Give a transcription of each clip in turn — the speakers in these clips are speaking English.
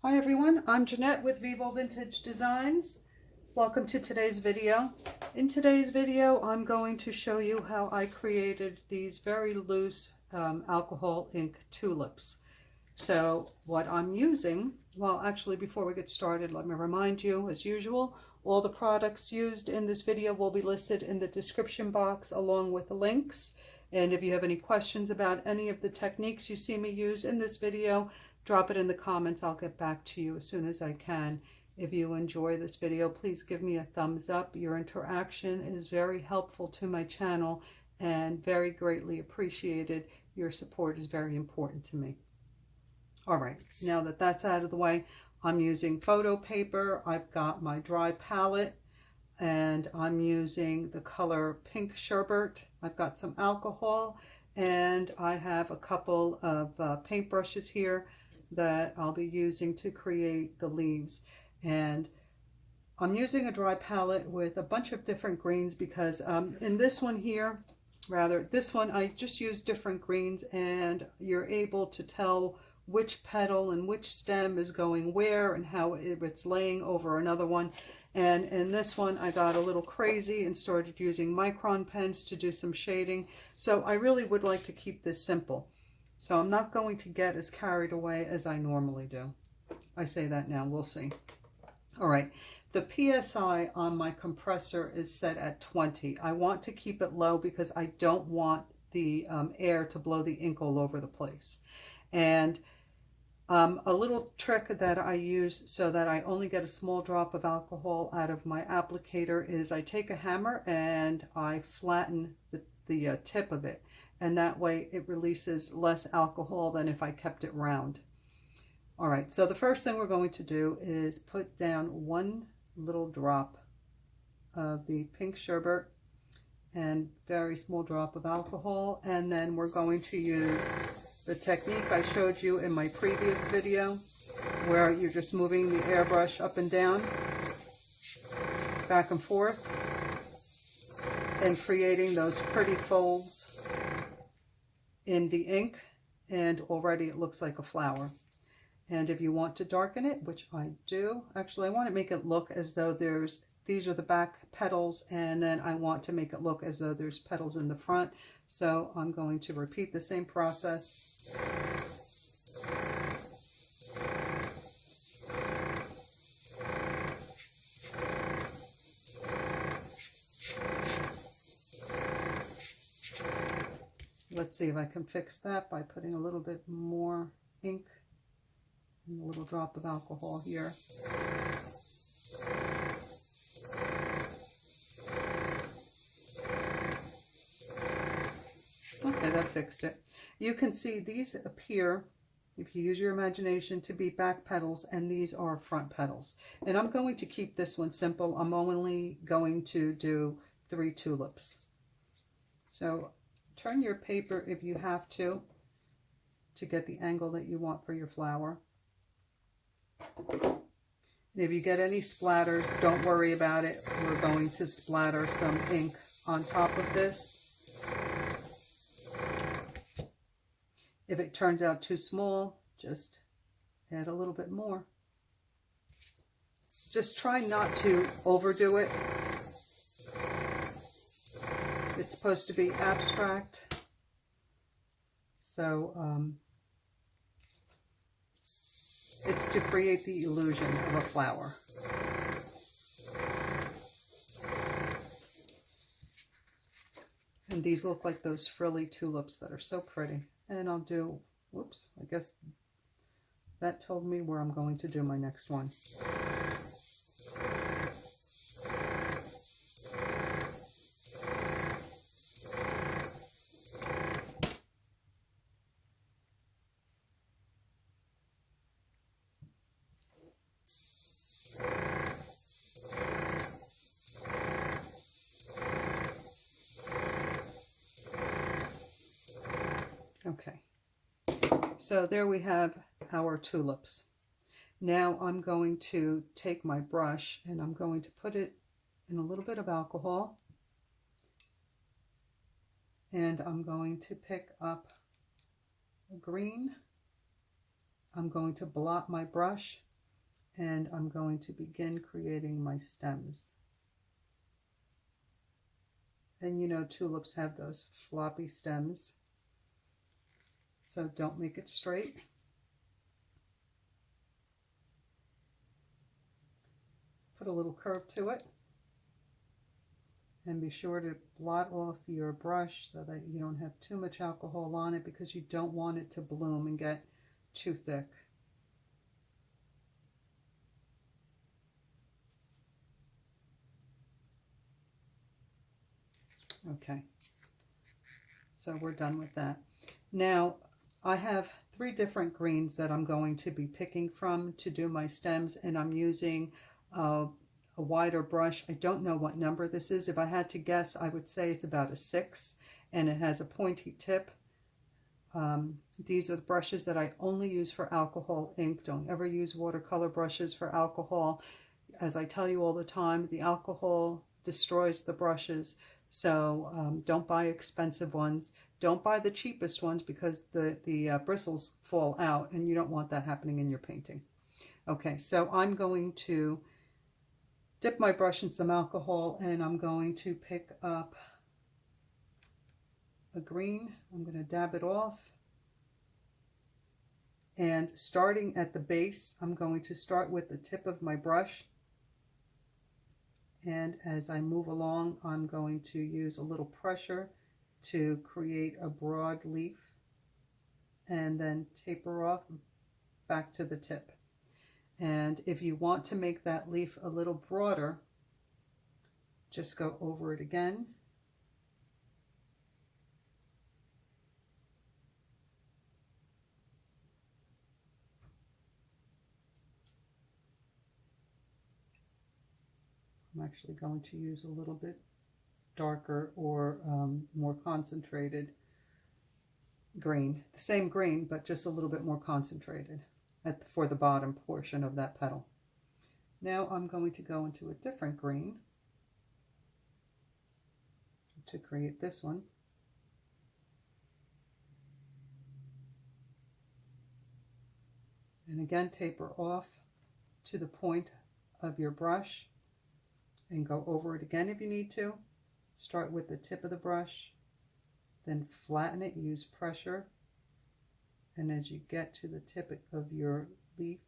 Hi everyone, I'm Jeanette with Vivo Vintage Designs. Welcome to today's video. In today's video, I'm going to show you how I created these very loose alcohol ink tulips. So what I'm using, well actually before we get started, let me remind you as usual, all the products used in this video will be listed in the description box along with the links. And if you have any questions about any of the techniques you see me use in this video, drop it in the comments. I'll get back to you as soon as I can. If you enjoy this video, please give me a thumbs up. Your interaction is very helpful to my channel and very greatly appreciated. Your support is very important to me. All right, now that that's out of the way, I'm using photo paper. I've got my dry palette and I'm using the color Pink Sherbet. I've got some alcohol and I have a couple of paintbrushes here that I'll be using to create the leaves. And I'm using a dry palette with a bunch of different greens because in this one here, this one I just use different greens and you're able to tell which petal and which stem is going where and how it's laying over another one. And in this one I got a little crazy and started using micron pens to do some shading. So I really would like to keep this simple. So I'm not going to get as carried away as I normally do. I say that now, we'll see. All right, the PSI on my compressor is set at 20. I want to keep it low because I don't want the air to blow the ink all over the place. And a little trick that I use so that I only get a small drop of alcohol out of my applicator is I take a hammer and I flatten the tip of it. And that way it releases less alcohol than if I kept it round. All right, so the first thing we're going to do is put down one little drop of the Pink Sherbet and very small drop of alcohol. And then we're going to use the technique I showed you in my previous video where you're just moving the airbrush up and down, back and forth, and creating those pretty folds in the ink, and already it looks like a flower. And if you want to darken it, which I do, actually I want to make it look as though these are the back petals, and then I want to make it look as though there's petals in the front. So I'm going to repeat the same process. Let's see if I can fix that by putting a little bit more ink and a little drop of alcohol here. Okay, that fixed it. You can see these appear, if you use your imagination, to be back petals, and these are front petals. And I'm going to keep this one simple. I'm only going to do 3 tulips. So turn your paper if you have to get the angle that you want for your flower. And if you get any splatters, don't worry about it. We're going to splatter some ink on top of this. If it turns out too small, just add a little bit more. Just try not to overdo it. It's supposed to be abstract, so it's to create the illusion of a flower. And these look like those frilly tulips that are so pretty. And I'll do, whoops, I guess that told me where I'm going to do my next one. Okay, so there we have our tulips. Now I'm going to take my brush and I'm going to put it in a little bit of alcohol, and I'm going to pick up a green. I'm going to blot my brush and I'm going to begin creating my stems. And you know, tulips have those floppy stems, so don't make it straight. Put a little curve to it, and be sure to blot off your brush so that you don't have too much alcohol on it, because you don't want it to bloom and get too thick. Okay, so we're done with that. Now I have 3 different greens that I'm going to be picking from to do my stems, and I'm using a wider brush. I don't know what number this is. If I had to guess, I would say it's about a 6, and it has a pointy tip. These are the brushes that I only use for alcohol ink. Don't ever use watercolor brushes for alcohol. As I tell you all the time, the alcohol destroys the brushes. So don't buy expensive ones. Don't buy the cheapest ones, because the bristles fall out, and you don't want that happening in your painting. Okay, so I'm going to dip my brush in some alcohol, and I'm going to pick up a green. I'm going to dab it off. And starting at the base, I'm going to start with the tip of my brush. And as I move along, I'm going to use a little pressure to create a broad leaf, and then taper off back to the tip. And if you want to make that leaf a little broader, just go over it again. I'm actually going to use a little bit darker or more concentrated green. The same green, but just a little bit more concentrated for the bottom portion of that petal. Now I'm going to go into a different green to create this one. And again, taper off to the point of your brush and go over it again if you need to. Start with the tip of the brush, then flatten it, use pressure, and as you get to the tip of your leaf,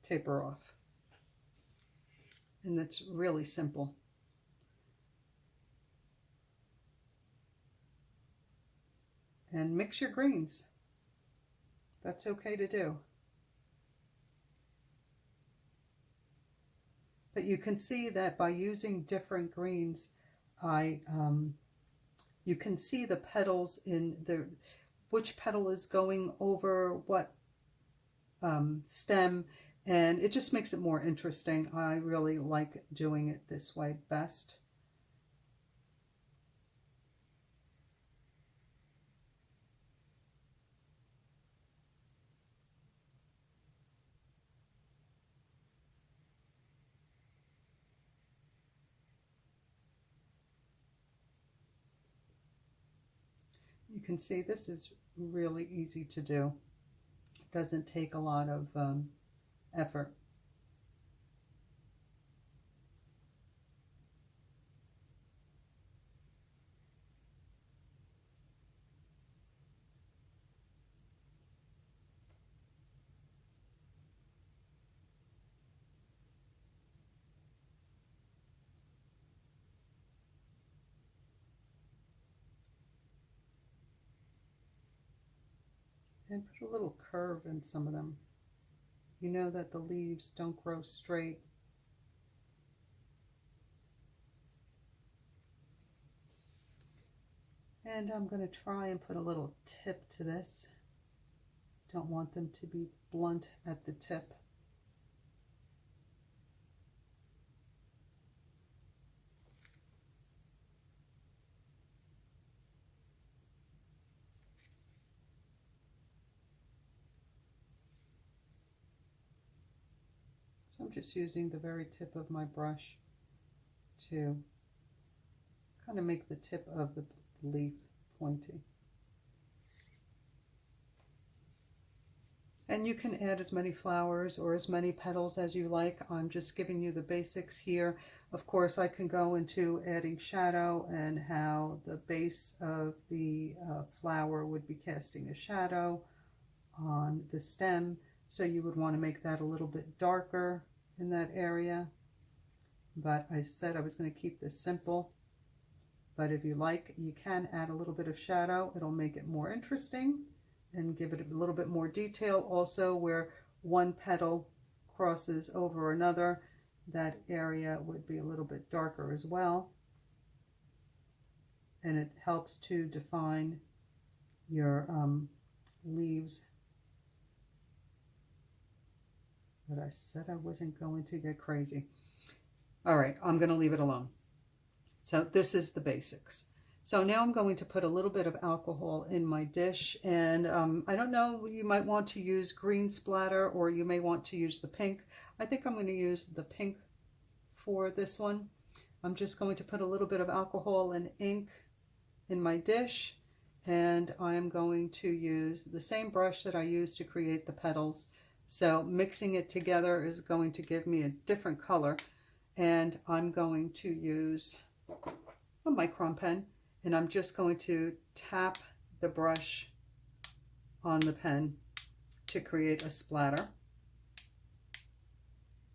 taper off. And that's really simple. And mix your greens. That's okay to do. But you can see that by using different greens, you can see the petals in which petal is going over what stem, and it just makes it more interesting. I really like doing it this way best. You can see this is really easy to do. It doesn't take a lot of effort. And put a little curve in some of them. You know that the leaves don't grow straight. And I'm going to try and put a little tip to this. Don't want them to be blunt at the tip. So I'm just using the very tip of my brush to kind of make the tip of the leaf pointy. And you can add as many flowers or as many petals as you like. I'm just giving you the basics here. Of course, I can go into adding shadow and how the base of the flower would be casting a shadow on the stem. So you would want to make that a little bit darker in that area. But I said I was going to keep this simple. But if you like, you can add a little bit of shadow. It'll make it more interesting and give it a little bit more detail. Also, where one petal crosses over another, that area would be a little bit darker as well. And it helps to define your leaves. But I said I wasn't going to get crazy. All right, I'm going to leave it alone. So this is the basics. So now I'm going to put a little bit of alcohol in my dish, and I don't know, you might want to use green splatter or you may want to use the pink. I think I'm going to use the pink for this one. I'm just going to put a little bit of alcohol and ink in my dish, and I'm going to use the same brush that I used to create the petals. So mixing it together is going to give me a different color, and I'm going to use a micron pen, and I'm just going to tap the brush on the pen to create a splatter.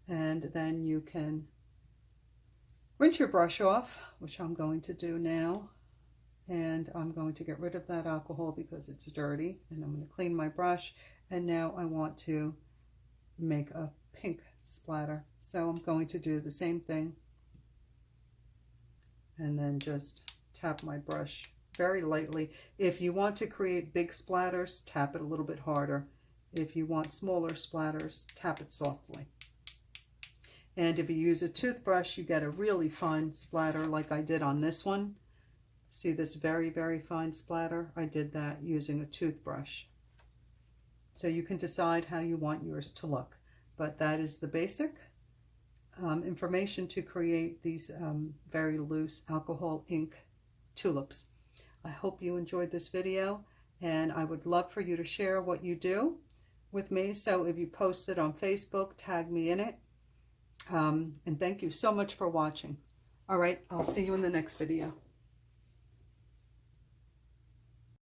And then you can rinse your brush off, which I'm going to do now. And I'm going to get rid of that alcohol because it's dirty, and I'm going to clean my brush. And now I want to make a pink splatter. So I'm going to do the same thing and then just tap my brush very lightly. If you want to create big splatters, tap it a little bit harder. If you want smaller splatters, tap it softly. And if you use a toothbrush, you get a really fine splatter like I did on this one. See this very, very fine splatter? I did that using a toothbrush. So you can decide how you want yours to look. But that is the basic information to create these very loose alcohol ink tulips. I hope you enjoyed this video, and I would love for you to share what you do with me. So if you post it on Facebook, tag me in it. And thank you so much for watching. All right, I'll see you in the next video.